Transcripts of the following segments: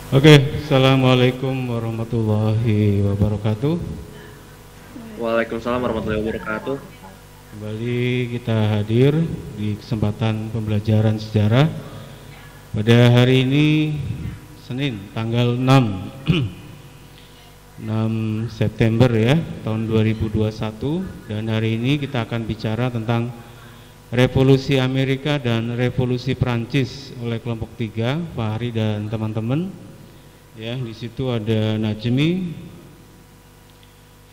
Oke, Assalamualaikum warahmatullahi wabarakatuh. Waalaikumsalam warahmatullahi wabarakatuh. Kembali kita hadir di kesempatan pembelajaran sejarah pada hari ini, Senin, tanggal 6 September ya, tahun 2021. Dan hari ini kita akan bicara tentang Revolusi Amerika dan Revolusi Prancis oleh kelompok 3, Fahri dan teman-teman. Ya, di situ ada Najmi,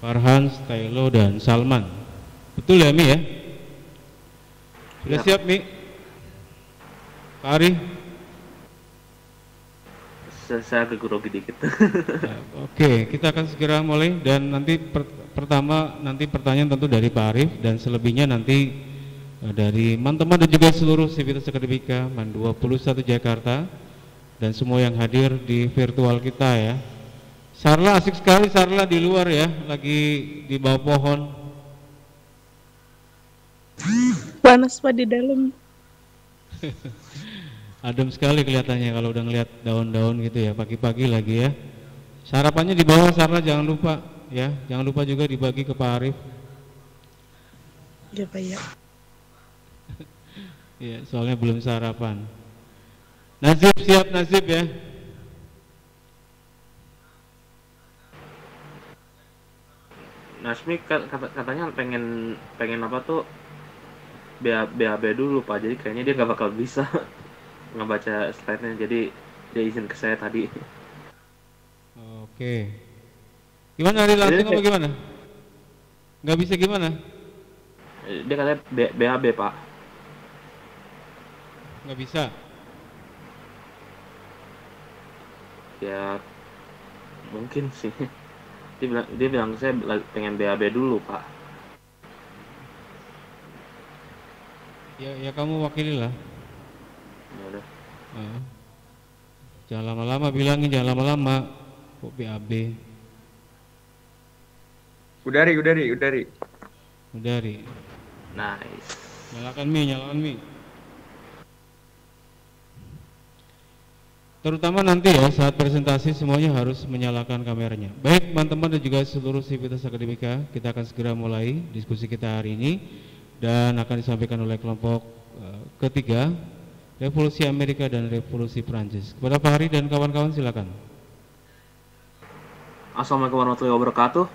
Farhan, Stylo, dan Salman. Betul ya, Mi ya? Sudah siap, Mi? Fahri? Saya agak grogi dikit. Oke, kita akan segera mulai dan nanti pertama nanti pertanyaan tentu dari Pak Arif dan selebihnya nanti dari teman-teman dan juga seluruh Sivitas Akademika MAN 21 Jakarta dan semua yang hadir di virtual kita ya. Sarla asik sekali, Sarla di luar ya, lagi di bawah pohon. Panas Pak di dalam. Adem sekali kelihatannya kalau udah ngeliat daun-daun gitu ya, pagi-pagi lagi ya. Sarapannya di bawah, Sarla jangan lupa ya, jangan lupa juga dibagi ke Pak Arif. Ya Pak ya. Ya, soalnya belum sarapan. Nasib siap, Nasib ya. Nasmi katanya pengen apa tuh BAB dulu Pak. Jadi kayaknya dia nggak bakal bisa ngebaca slide-nya. Jadi dia izin ke saya tadi. Oke. Gimana hari langsung apa gimana? Nggak bisa gimana? Dia katanya BAB Pak. Nggak bisa. Ya mungkin sih. Dia bilang saya pengen BAB dulu Pak. Ya kamu wakililah. Ya udah. Jangan lama-lama bilangin, jangan lama-lama. Kok BAB? Udari. Udari. Nice. Nyalakan Mi. Terutama nanti ya saat presentasi semuanya harus menyalakan kameranya. Baik teman-teman dan juga seluruh Sivitas Akademika, kita akan segera mulai diskusi kita hari ini dan akan disampaikan oleh kelompok ketiga, Revolusi Amerika dan Revolusi Prancis. Kepada Fahri dan kawan-kawan silakan. Assalamualaikum warahmatullahi wabarakatuh.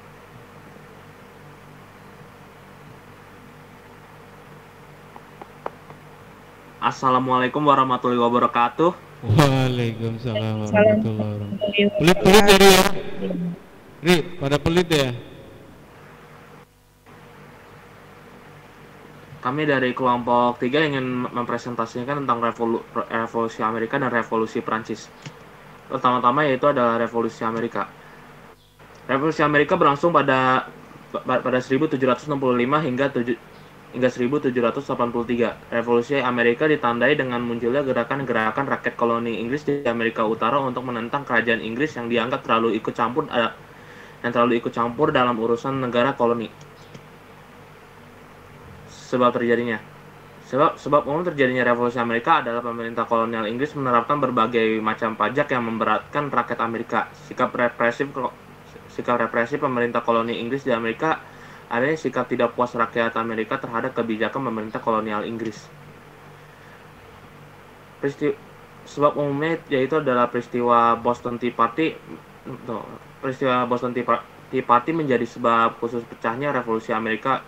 Assalamualaikum warahmatullahi wabarakatuh. Waalaikumsalam warahmatullahi wabarakatuh. Pelit-pelit ya, Ri ya? Ri, pada pelit ya? Kami dari kelompok 3 ingin mempresentasikan tentang revolusi Amerika dan revolusi Prancis. Pertama-tama yaitu adalah revolusi Amerika. Revolusi Amerika berlangsung pada 1765 hingga 1783. Revolusi Amerika ditandai dengan munculnya gerakan-gerakan rakyat koloni Inggris di Amerika Utara untuk menentang kerajaan Inggris yang dianggap terlalu ikut campur dalam urusan negara koloni. Sebab umum terjadinya revolusi Amerika adalah pemerintah kolonial Inggris menerapkan berbagai macam pajak yang memberatkan rakyat Amerika. Sikap represif pemerintah koloni Inggris di Amerika adanya sikap tidak puas rakyat Amerika terhadap kebijakan pemerintah kolonial Inggris. Sebab umumnya yaitu adalah peristiwa Boston Tea Party. Peristiwa Boston Tea Party menjadi sebab khusus pecahnya revolusi Amerika.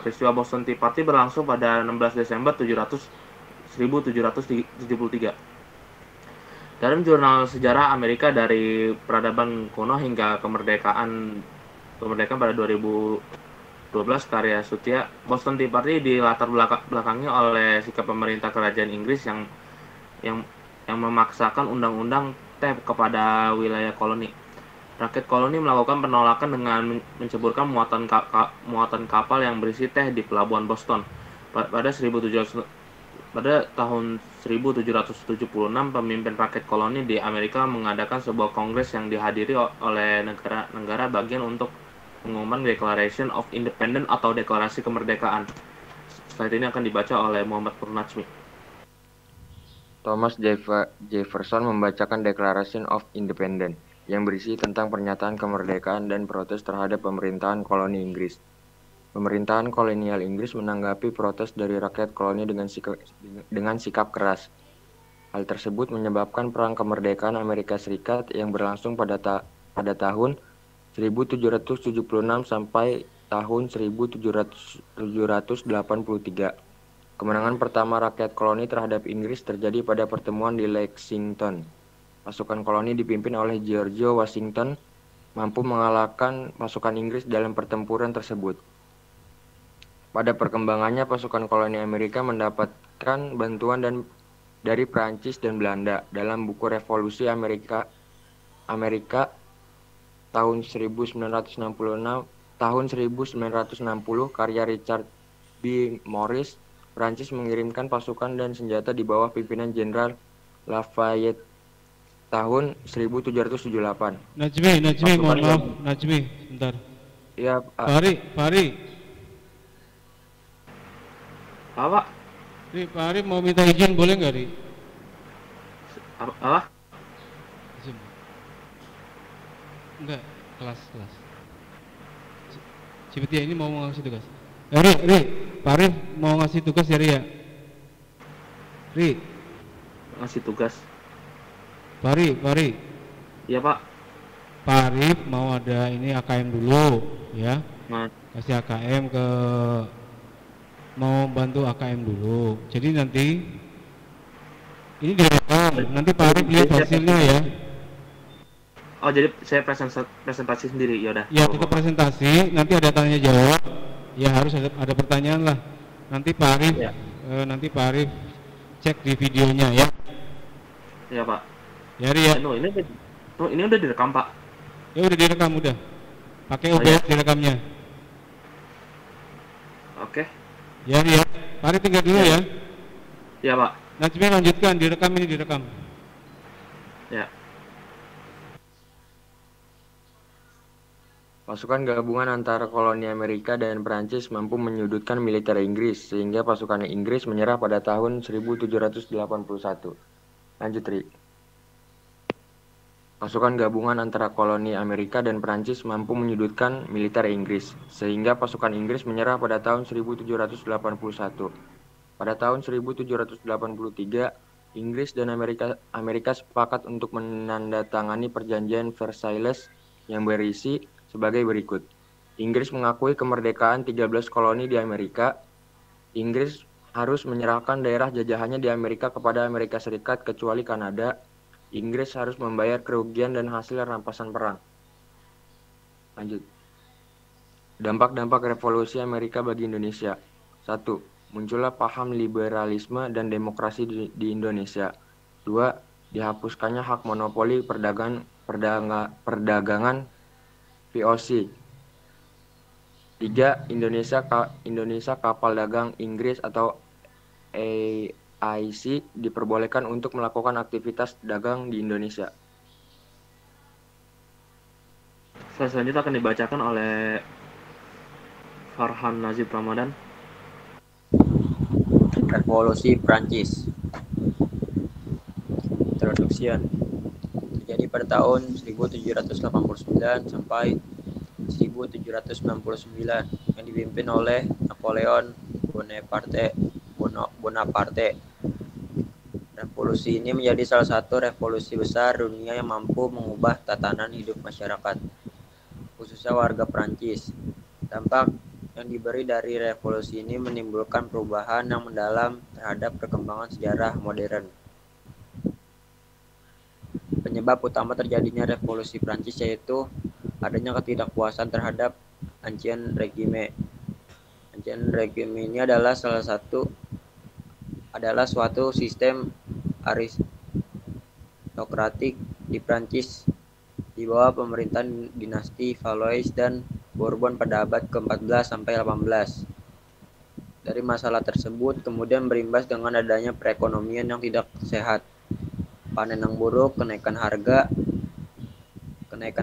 Peristiwa Boston Tea Party berlangsung pada 16 Desember 1773. Dalam jurnal sejarah Amerika dari peradaban kuno hingga kemerdekaan pada 2012 karya Sutia, Boston Tea Party dilatar belakangi oleh sikap pemerintah kerajaan Inggris yang memaksakan undang-undang teh kepada wilayah koloni. Rakyat koloni melakukan penolakan dengan menceburkan muatan kapal yang berisi teh di pelabuhan Boston. Pada tahun 1776, pemimpin rakyat koloni di Amerika mengadakan sebuah kongres yang dihadiri oleh negara bagian untuk pengumuman Declaration of Independence atau Deklarasi Kemerdekaan. Slide ini akan dibaca oleh Muhammad Purnachmi. Thomas Jefferson membacakan Declaration of Independence yang berisi tentang pernyataan kemerdekaan dan protes terhadap pemerintahan koloni Inggris. Pemerintahan kolonial Inggris menanggapi protes dari rakyat koloni dengan sikap keras. Hal tersebut menyebabkan Perang Kemerdekaan Amerika Serikat yang berlangsung pada tahun 1776 sampai tahun 1783. Kemenangan pertama rakyat koloni terhadap Inggris terjadi pada pertemuan di Lexington. Pasukan koloni dipimpin oleh George Washington mampu mengalahkan pasukan Inggris dalam pertempuran tersebut. Pada perkembangannya, pasukan koloni Amerika mendapatkan bantuan dari Prancis dan Belanda. Dalam buku Revolusi Amerika tahun 1960 karya Richard B. Morris, Prancis mengirimkan pasukan dan senjata di bawah pimpinan Jenderal Lafayette tahun 1778. Najmi, mohon maaf, Najmi, bentar. Ya, Fahri. Apa? Fahri mau minta izin boleh nggak, Ri? Apa? Enggak, kelas. Cipitia ini mau ngasih tugas. Ri, Pak Arif mau ngasih tugas ya, Ri ya? Ri. Ngasih tugas. Pak Arif. Iya, Pak. Pak Arif mau ada ini AKM dulu, ya. Nah. Kasih AKM mau bantu AKM dulu. Jadi nanti ini direkam, nanti Pak Arif lihat hasilnya ya. Oh, jadi saya presentasi sendiri, ya udah. Ya, kita presentasi, nanti ada tanya jawab. Ya harus ada pertanyaan lah. Nanti Pak Arif, ya. Cek di videonya ya. Ya, Pak. Ya, Ri ya. Ini udah direkam, Pak. Ya udah direkam udah. Pakai OBS direkamnya. Oke. Ya, Ri ya. Pak Arif tinggal dulu ya. Ya, Pak. Najmi lanjutkan, direkam. Ya. Pasukan gabungan antara koloni Amerika dan Prancis mampu menyudutkan militer Inggris, sehingga pasukan Inggris menyerah pada tahun 1781. Lanjut, Ri. Pasukan gabungan antara koloni Amerika dan Prancis mampu menyudutkan militer Inggris, sehingga pasukan Inggris menyerah pada tahun 1781. Pada tahun 1783, Inggris dan Amerika sepakat untuk menandatangani perjanjian Versailles yang berisi sebagai berikut. Inggris mengakui kemerdekaan 13 koloni di Amerika. Inggris harus menyerahkan daerah jajahannya di Amerika kepada Amerika Serikat kecuali Kanada. Inggris harus membayar kerugian dan hasil rampasan perang. Lanjut. Dampak-dampak revolusi Amerika bagi Indonesia. 1. Muncullah paham liberalisme dan demokrasi di Indonesia. 2. Dihapuskannya hak monopoli perdagangan VOC. 3. Indonesia kapal dagang Inggris atau AIC diperbolehkan untuk melakukan aktivitas dagang di Indonesia. Selanjutnya akan dibacakan oleh Farhan Nazib Ramadan. Revolusi Prancis. Introduction. Terjadi pada tahun 1789 sampai 1799 yang dipimpin oleh Napoleon Bonaparte. Revolusi ini menjadi salah satu revolusi besar dunia yang mampu mengubah tatanan hidup masyarakat, khususnya warga Prancis. Dampak yang diberi dari revolusi ini menimbulkan perubahan yang mendalam terhadap perkembangan sejarah modern. Penyebab utama terjadinya revolusi Prancis yaitu adanya ketidakpuasan terhadap Ancien Regime. Ancien Regime ini adalah suatu sistem aristokratik di Prancis di bawah pemerintahan dinasti Valois dan Bourbon pada abad ke-14 sampai 18. Dari masalah tersebut kemudian berimbas dengan adanya perekonomian yang tidak sehat, panen yang buruk, kenaikan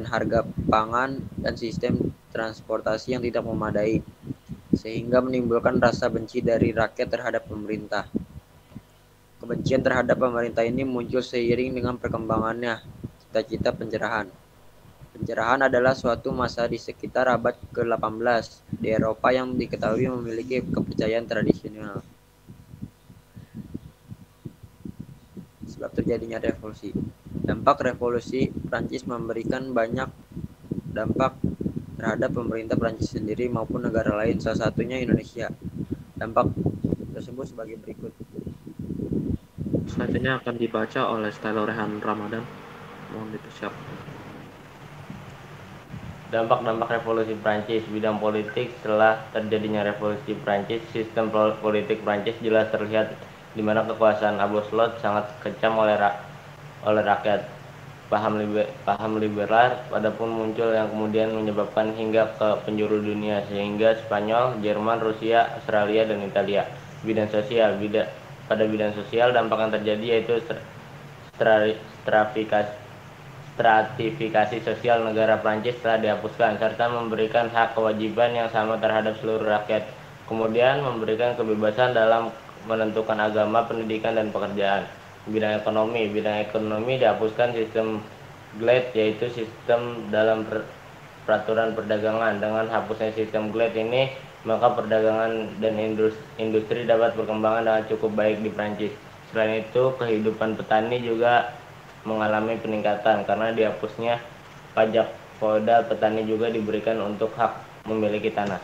harga pangan, dan sistem transportasi yang tidak memadai, sehingga menimbulkan rasa benci dari rakyat terhadap pemerintah. Kebencian terhadap pemerintah ini muncul seiring dengan perkembangannya cita-cita pencerahan. Pencerahan adalah suatu masa di sekitar abad ke-18 di Eropa yang diketahui memiliki kepercayaan tradisional. Sebab terjadinya revolusi. Dampak revolusi Prancis memberikan banyak dampak terhadap pemerintah Prancis sendiri maupun negara lain, salah satunya Indonesia. Dampak tersebut sebagai berikut. Slide ini akan dibaca oleh Stylo Rehan Ramadan. Mohon dipersiapkan. Dampak-dampak revolusi Prancis. Bidang politik. Setelah terjadinya revolusi Prancis, sistem politik Prancis jelas terlihat di mana kekuasaan absolut sangat kecam oleh rakyat. Paham liberal padapun muncul yang kemudian menyebabkan hingga ke penjuru dunia, sehingga Spanyol, Jerman, Rusia, Australia, dan Italia. Bidang sosial. Pada bidang sosial, dampak yang terjadi yaitu stratifikasi sosial negara Prancis telah dihapuskan, serta memberikan hak kewajiban yang sama terhadap seluruh rakyat. Kemudian memberikan kebebasan dalam menentukan agama, pendidikan, dan pekerjaan. Bidang ekonomi dihapuskan sistem GLAD, yaitu sistem dalam peraturan perdagangan. Dengan hapusnya sistem GLAD ini, maka perdagangan dan industri dapat berkembang dengan cukup baik di Prancis. Selain itu, kehidupan petani juga mengalami peningkatan karena dihapusnya pajak feodal. Petani juga diberikan untuk hak memiliki tanah.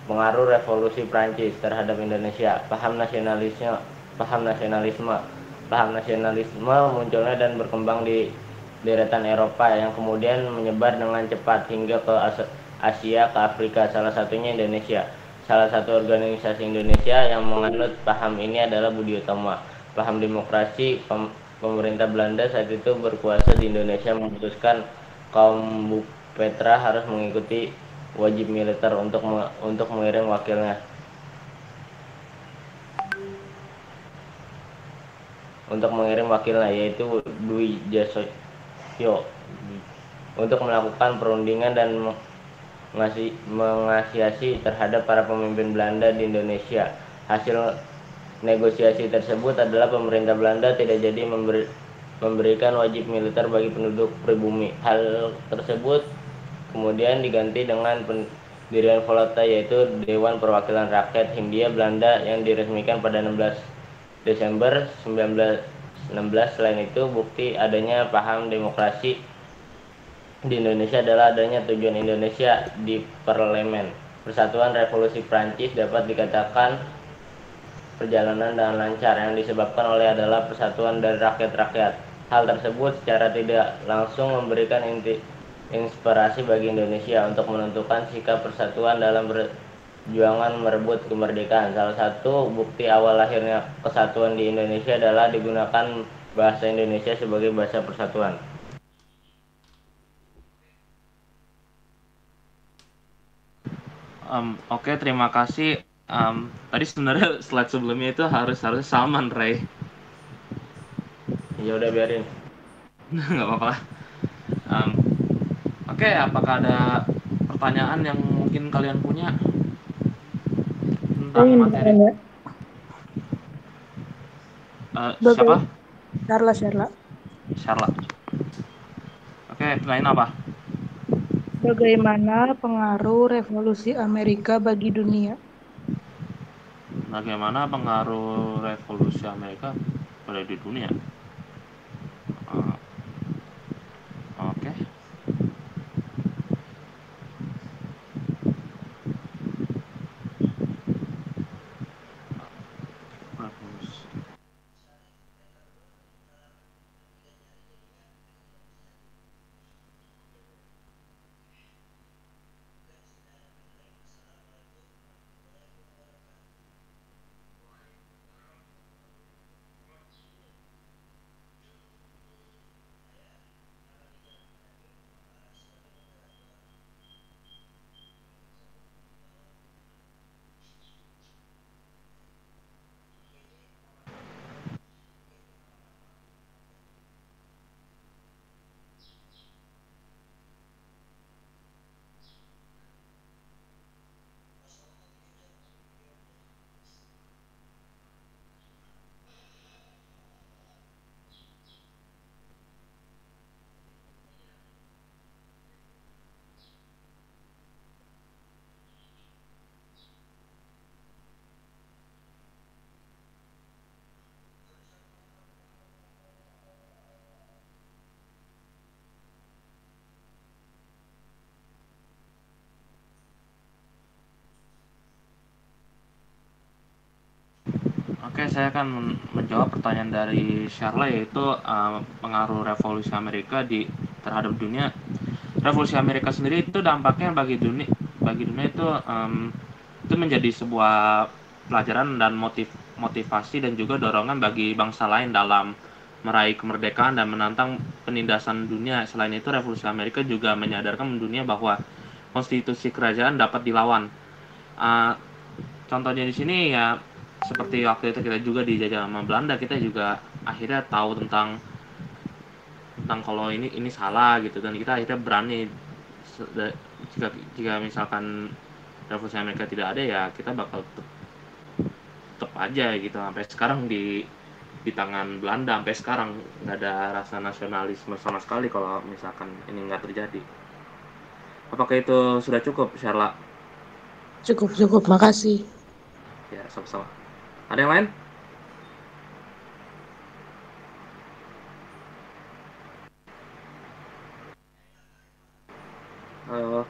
Pengaruh revolusi Prancis terhadap Indonesia. Paham nasionalisme munculnya dan berkembang di deretan Eropa yang kemudian menyebar dengan cepat hingga ke Asia, ke Afrika, salah satunya Indonesia. Salah satu organisasi Indonesia yang menganut paham ini adalah Budi Utomo. Paham demokrasi. Pemerintah Belanda saat itu berkuasa di Indonesia memutuskan kaum Petra harus mengikuti wajib militer untuk mengirim wakilnya yaitu Dwi Jasyo untuk melakukan perundingan dan mengasiasi terhadap para pemimpin Belanda di Indonesia. Hasil negosiasi tersebut adalah pemerintah Belanda tidak jadi memberikan wajib militer bagi penduduk pribumi. Hal tersebut kemudian diganti dengan pendirian Volta, yaitu Dewan Perwakilan Rakyat Hindia Belanda yang diresmikan pada 16 Desember 1916. Selain itu, bukti adanya paham demokrasi di Indonesia adalah adanya tujuan Indonesia di parlemen. Persatuan Revolusi Prancis dapat dikatakan perjalanan dengan lancar yang disebabkan oleh adalah persatuan dari rakyat-rakyat. Hal tersebut secara tidak langsung memberikan inspirasi bagi Indonesia untuk menentukan sikap persatuan dalam perjuangan merebut kemerdekaan. Salah satu bukti awal lahirnya kesatuan di Indonesia adalah digunakan bahasa Indonesia sebagai bahasa persatuan. Oke, terima kasih. Tadi sebenarnya slide sebelumnya itu harus Salman, Ray. Ya udah biarin. Nggak apa-apa. Oke, apakah ada pertanyaan yang mungkin kalian punya tentang materi? Siapa? Sharla. Sharla. Oke, pertanyaan apa? Bagaimana pengaruh revolusi Amerika bagi dunia? Bagaimana pengaruh revolusi Amerika pada di dunia? Oke. Oke, saya akan menjawab pertanyaan dari Sharla, yaitu pengaruh revolusi Amerika terhadap dunia. Revolusi Amerika sendiri itu dampaknya bagi dunia itu menjadi sebuah pelajaran dan motivasi dan juga dorongan bagi bangsa lain dalam meraih kemerdekaan dan menantang penindasan dunia. Selain itu, revolusi Amerika juga menyadarkan dunia bahwa konstitusi kerajaan dapat dilawan. Uh, Contohnya di sini ya seperti waktu itu kita juga dijajah sama Belanda, kita juga akhirnya tahu tentang kalau ini salah gitu, dan kita akhirnya berani jika jika misalkan revolusi Amerika tidak ada, ya kita bakal tetap aja gitu sampai sekarang di tangan Belanda. Sampai sekarang nggak ada rasa nasionalisme sama sekali kalau misalkan ini nggak terjadi. Apakah itu sudah cukup, Sherla? Cukup, makasih. Ya, sama-sama. Ada yang lain? Eh,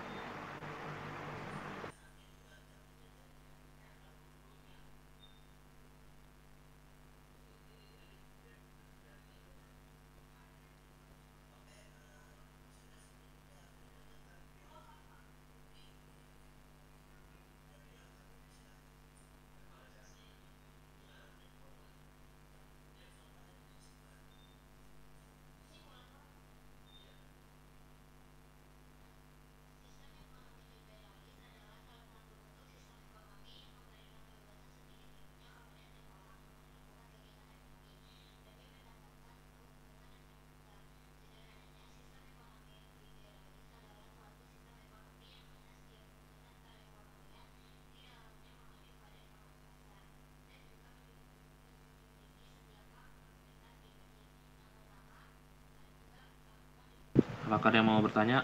Apakah ada yang mau bertanya?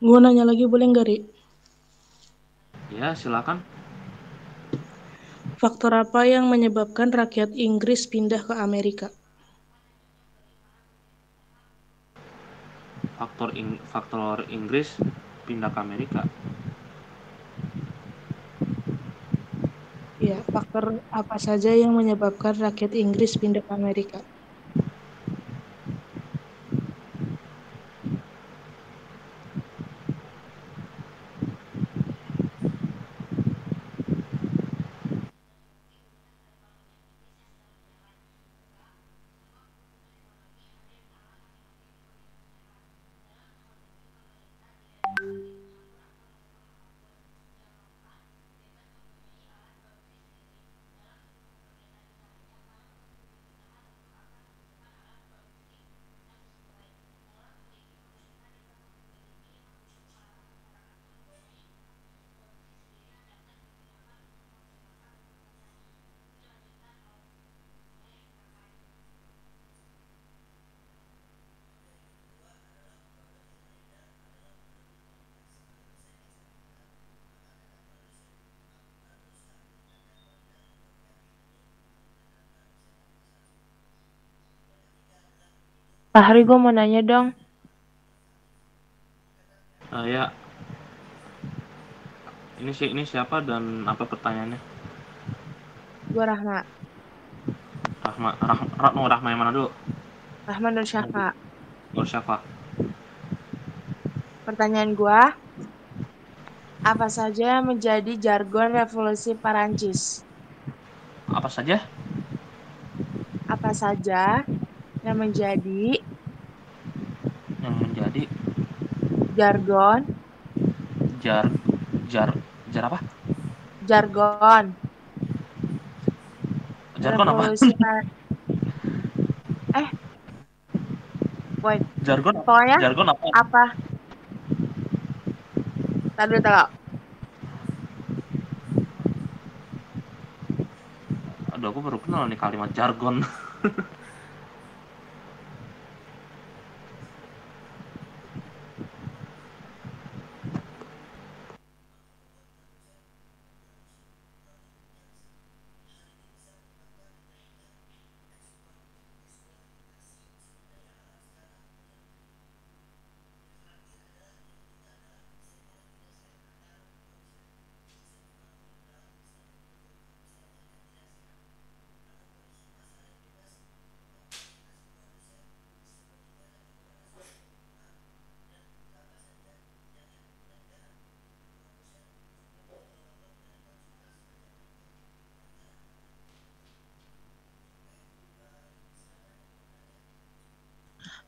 Gue nanya lagi boleh nggak, Ri? Ya, silakan. Faktor apa yang menyebabkan rakyat Inggris pindah ke Amerika? Faktor Inggris pindah ke Amerika. Ya, faktor apa saja yang menyebabkan rakyat Inggris pindah ke Amerika? Pak Hari, gue mau nanya dong. Ya, ini siapa dan apa pertanyaannya? Gue Rahma. Rahma yang mana dulu? Rahma Nur Syafa. Nur Syafa. Pertanyaan gue, apa saja menjadi jargon revolusi Perancis? Apa saja? Apa saja yang menjadi jargon apa? Jargon revolusi Wait. Pokoknya jargon apa? Apa? Tadi tahu. Aduh, aku baru kenal nih kalimat jargon.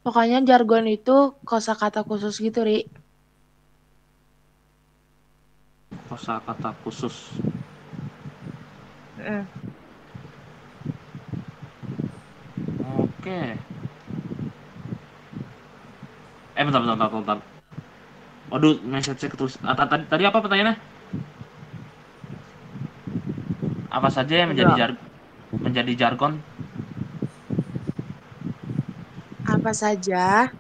Pokoknya jargon itu kosakata khusus gitu, Ri. Kosakata khusus. Mm. Oke. Bentar. Waduh, message saya ketulis. Tadi apa pertanyaannya? Apa saja yang Enggak. menjadi jargon? Apa saja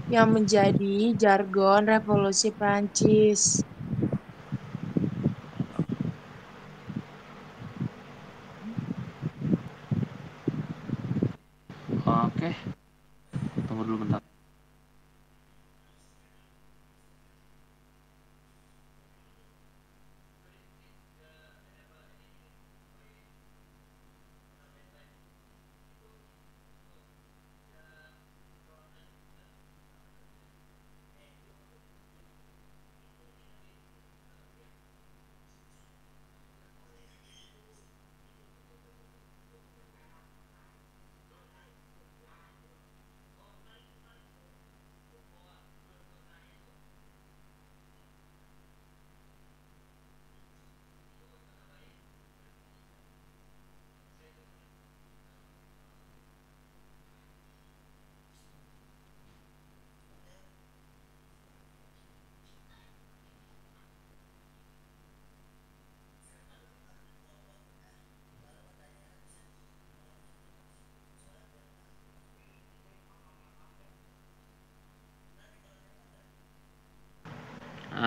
yang menjadi jargon Revolusi Prancis? Oke. Tunggu dulu bentar.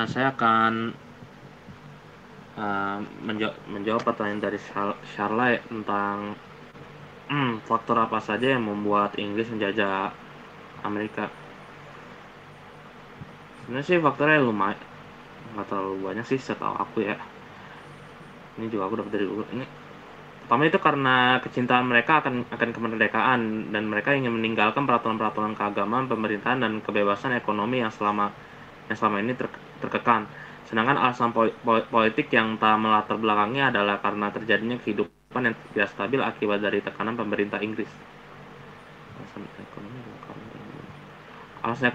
Saya akan menjawab pertanyaan dari Charlotte tentang faktor apa saja yang membuat Inggris menjajah Amerika. Sebenarnya sih faktornya lumayan, nggak terlalu banyak sih setahu aku ya. Ini juga aku dapat dari Google. Ini pertama itu karena kecintaan mereka akan kemerdekaan, dan mereka ingin meninggalkan peraturan-peraturan keagamaan, pemerintahan, dan kebebasan ekonomi yang selama ini terkekang. Sedangkan alasan politik yang tak melatar belakangnya adalah karena terjadinya kehidupan yang tidak stabil akibat dari tekanan pemerintah Inggris. Alasan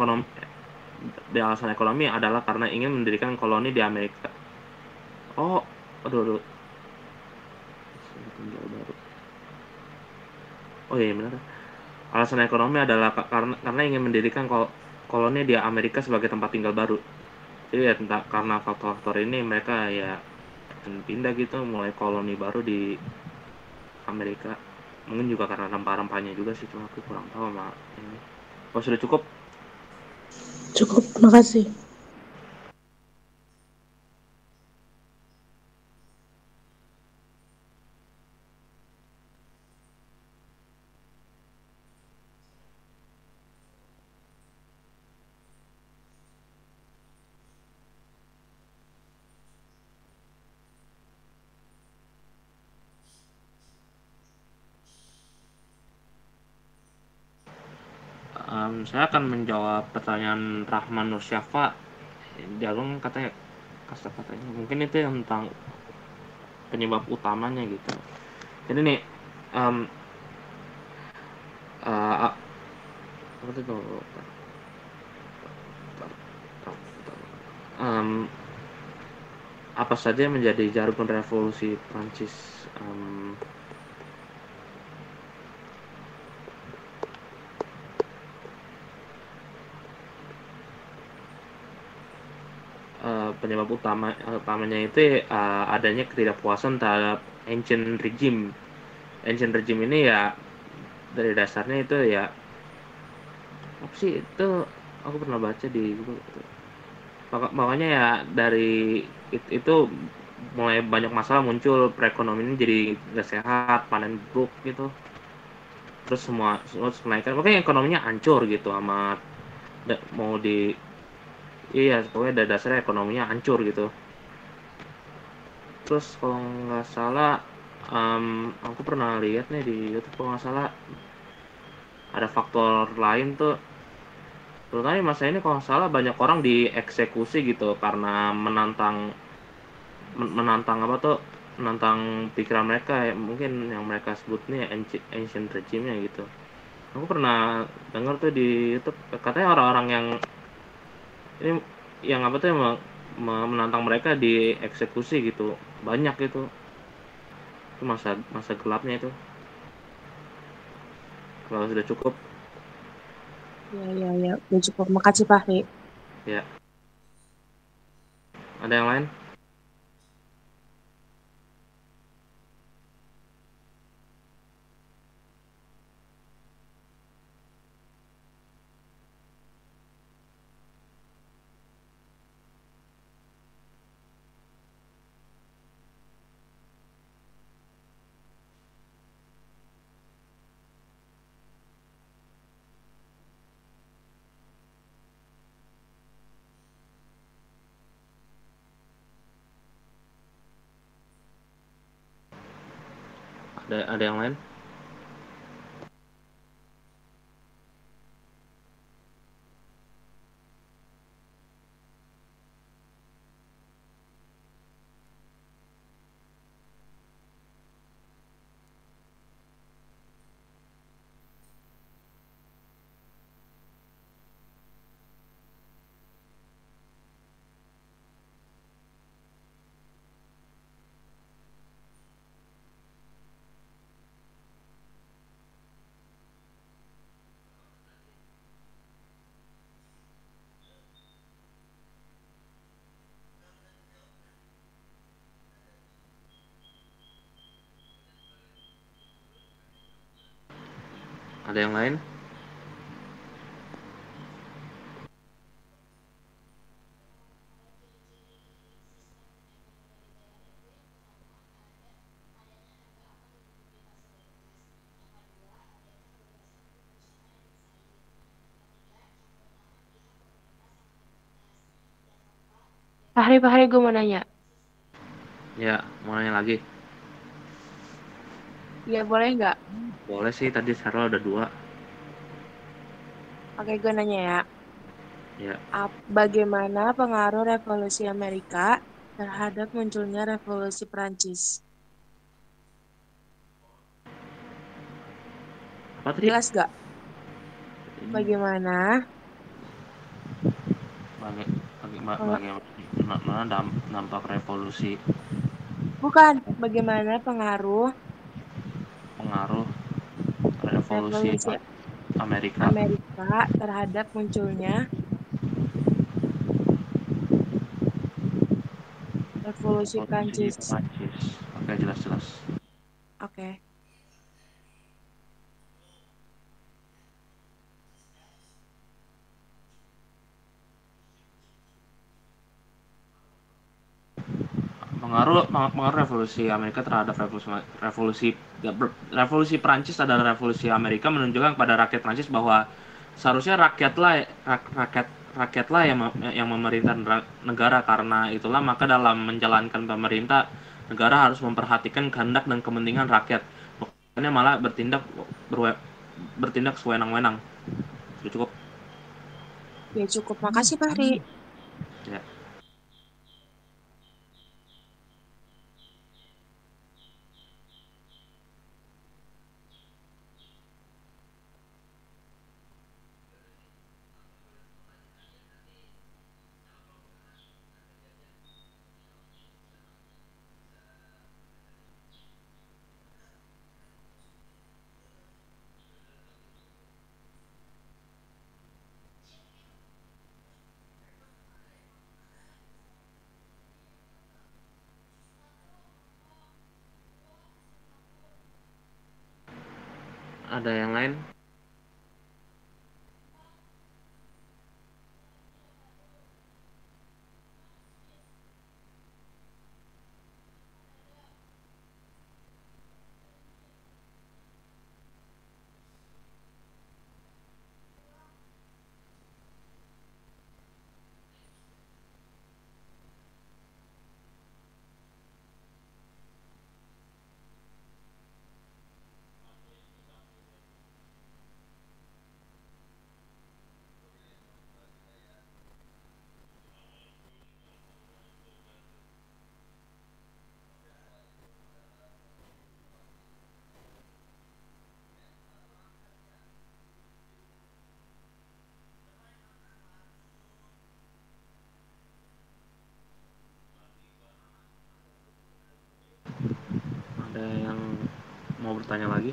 ekonomi adalah karena ingin mendirikan koloni di Amerika. Iya benar. Alasan ekonomi adalah karena ingin mendirikan koloni di Amerika sebagai tempat tinggal baru. Jadi ya karena faktor-faktor ini mereka ya pindah gitu, mulai koloni baru di Amerika. Mungkin juga karena rempah-rempahnya juga sih, cuma aku kurang tahu sama ini. Oh, sudah cukup? Cukup, makasih. Saya akan menjawab pertanyaan Rahman Nur Syafa. Dialog katanya kata-katanya mungkin itu yang tentang penyebab utamanya gitu. Jadi nih apa saja yang menjadi jargon revolusi Prancis? Penyebab utamanya itu adanya ketidakpuasan terhadap ancient regime. Ancient regime ini ya dari dasarnya itu ya apa sih, itu aku pernah baca di Google. Makanya ya dari itu mulai banyak masalah muncul, perekonomian jadi gak sehat, panen buruk gitu, terus semua kenaikan, makanya ekonominya hancur gitu sama mau di iya pokoknya dari dasarnya ekonominya hancur gitu. Terus kalau nggak salah aku pernah lihat nih di YouTube, kalau nggak salah ada faktor lain tuh, terutama di masa ini kalau nggak salah banyak orang dieksekusi gitu karena menantang pikiran mereka ya, mungkin yang mereka sebut nih ancient regime-nya gitu. Aku pernah dengar tuh di YouTube katanya orang-orang yang ini yang apa tuh yang menantang mereka dieksekusi gitu. Banyak itu. Itu masa masa gelapnya itu. Kalau sudah cukup Ya, ya, ya. Udah cukup. Makasih, Fahri. ya. Ada yang lain? Ada yang lain? Ada yang lain? Fahri, gue mau nanya. Ya, mau nanya lagi. Iya, boleh nggak? Boleh sih, tadi Sarah udah 2. Oke, gue nanya ya. Ya, Bagaimana pengaruh revolusi Amerika terhadap munculnya revolusi Prancis? apa tadi? Jelas nggak? Bagaimana? peng- Bagaimana dampak revolusi Bukan, bagaimana pengaruh pengaruh revolusi revolusi Amerika Amerika terhadap munculnya revolusi revolusi Prancis? Prancis. Oke, jelas-jelas. Oke. Pengaruh revolusi Amerika terhadap revolusi revolusi Prancis adalah revolusi Amerika menunjukkan kepada rakyat Prancis bahwa seharusnya rakyatlah yang memerintah negara. Karena itulah maka dalam menjalankan pemerintah, negara harus memperhatikan kehendak dan kepentingan rakyat, bukannya malah bertindak sewenang-wenang. Sudah cukup. Ya cukup. Makasih, Fahri. Ya. Ada yang lain? mau bertanya lagi?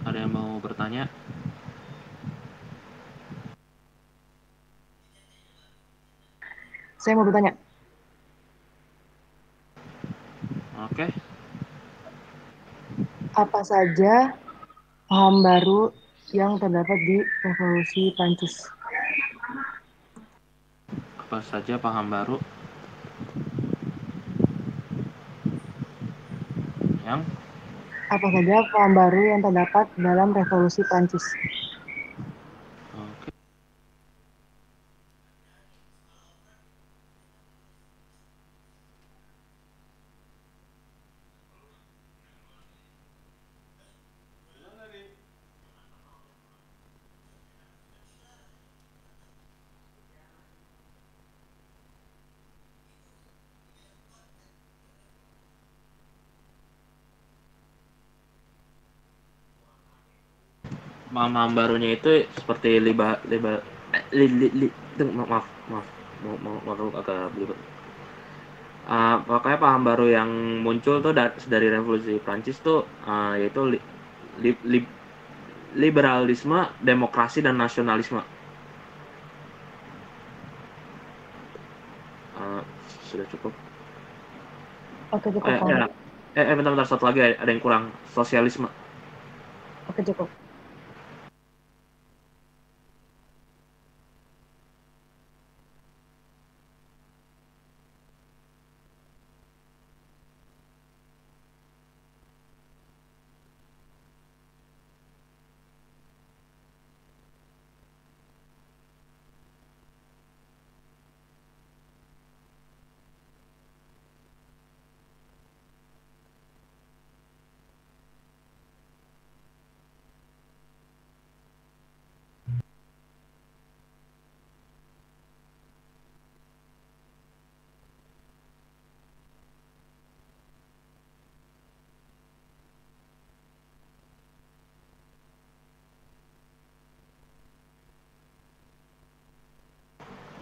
Ada yang mau bertanya? Saya mau bertanya. Oke. Apa saja paham baru yang terdapat di Revolusi Prancis? Apa saja paham baru yang Apa saja paham baru yang terdapat dalam Revolusi Prancis? oke. Paham barunya itu seperti maaf mau agak belibet. Pokoknya paham baru yang muncul tuh dari revolusi Prancis tuh yaitu liberalisme, demokrasi dan nasionalisme. Sudah cukup. Oke, cukup. Bentar, satu lagi ada yang kurang, sosialisme. Oke, cukup.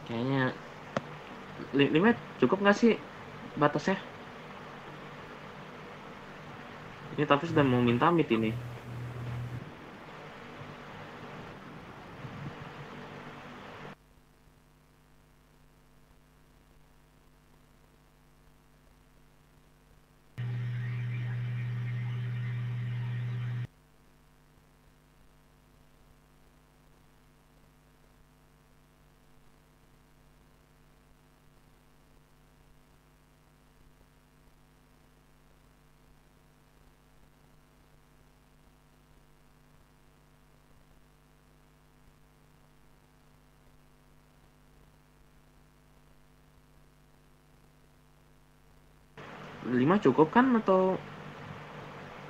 Kayaknya 5 cukup nggak sih batasnya? Ini tapi sudah mau minta meet ini. Lima cukup kan atau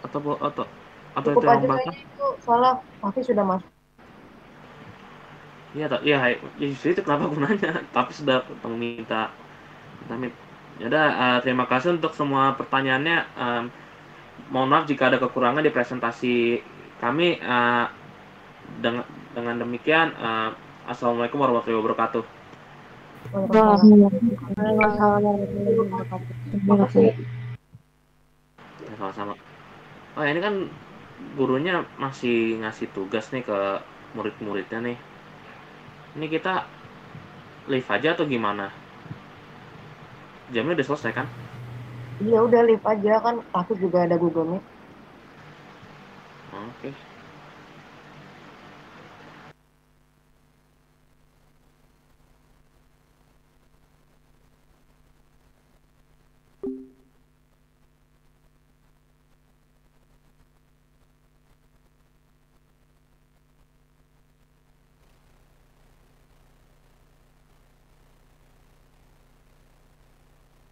Cukup itu yang aja batas? kayaknya itu, soalnya Hafiz sudah masuk. Iya, justru itu kenapa aku nanya. Tapi sudah minta meet. Ya udah, terima kasih untuk semua pertanyaannya. Mohon maaf jika ada kekurangan di presentasi kami. Dengan demikian, assalamualaikum warahmatullahi wabarakatuh. Ya, sama-sama. Oh, ini kan gurunya masih ngasih tugas nih ke murid-muridnya nih. Ini kita live aja atau gimana? Jamnya udah selesai kan? Iya, udah live aja kan, Hafiz juga ada Google Meet. Oke.